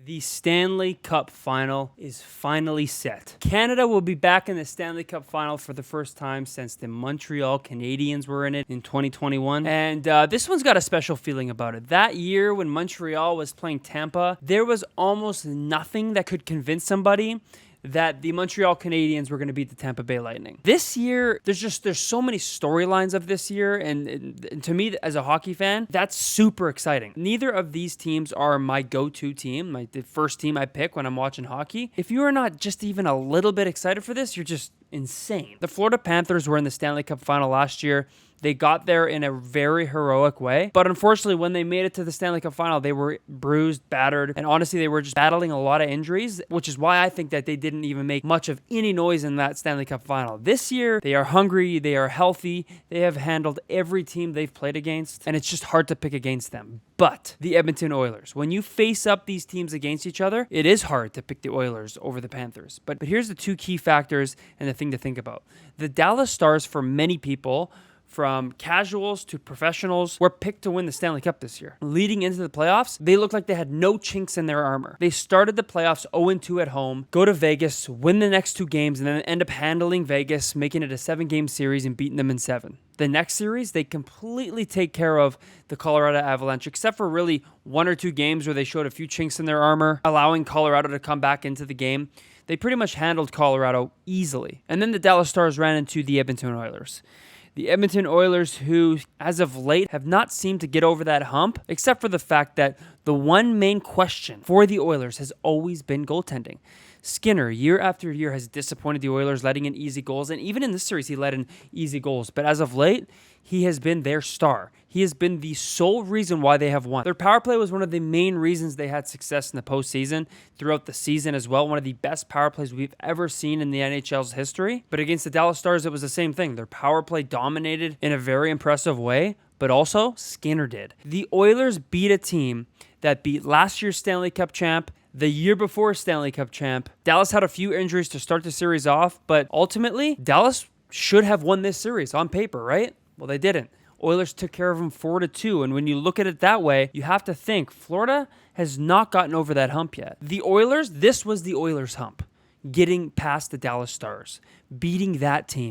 The Stanley Cup Final is finally set. Canada will be back in the Stanley Cup Final for the first time since the Montreal Canadiens were in it in 2021. And this one's got a special feeling about it. That year when Montreal was playing Tampa, there was almost nothing that could convince somebody that the Montreal Canadiens were going to beat the Tampa Bay Lightning. This year, there's so many storylines of this year, and to me, as a hockey fan, that's super exciting. Neither of these teams are my go-to team, the first team I pick when I'm watching hockey. If you are not just even a little bit excited for this, you're just insane. The Florida Panthers were in the Stanley Cup Final last year. They got there in a very heroic way. But unfortunately, when they made it to the Stanley Cup Final, they were bruised, battered, and honestly, they were just battling a lot of injuries, which is why I think that they didn't even make much of any noise in that Stanley Cup Final. This year, they are hungry, they are healthy, they have handled every team they've played against, and it's just hard to pick against them. But the Edmonton Oilers, when you face up these teams against each other, it is hard to pick the Oilers over the Panthers. But here's the two key factors and the thing to think about. The Dallas Stars, for many people, from casuals to professionals, were picked to win the Stanley Cup this year. Leading into the playoffs, they looked like they had no chinks in their armor. They started the playoffs 0-2 at home, go to Vegas, win the next two games, and then end up handling Vegas, making it a 7-game series and beating them in 7. The next series, they completely take care of the Colorado Avalanche, except for really 1 or 2 games where they showed a few chinks in their armor, allowing Colorado to come back into the game. They pretty much handled Colorado easily. And then the Dallas Stars ran into the Edmonton Oilers. The Edmonton Oilers, who, as of late, have not seemed to get over that hump, except for the fact that the one main question for the Oilers has always been goaltending. Skinner, year after year, has disappointed the Oilers, letting in easy goals, and even in this series, he let in easy goals. But as of late, he has been their star. He has been the sole reason why they have won. Their power play was one of the main reasons they had success in the postseason, throughout the season as well. One of the best power plays we've ever seen in the NHL's history. But against the Dallas Stars, it was the same thing. Their power play dominated in a very impressive way, but also Skinner did. The Oilers beat a team that beat last year's Stanley Cup champ, the year before Stanley Cup champ. Dallas had a few injuries to start the series off, but ultimately, Dallas should have won this series on paper, right? Well, they didn't. Oilers took care of them 4-2, and when you look at it that way, you have to think Florida has not gotten over that hump yet. The Oilers, this was the Oilers hump. Getting past the Dallas Stars, beating that team.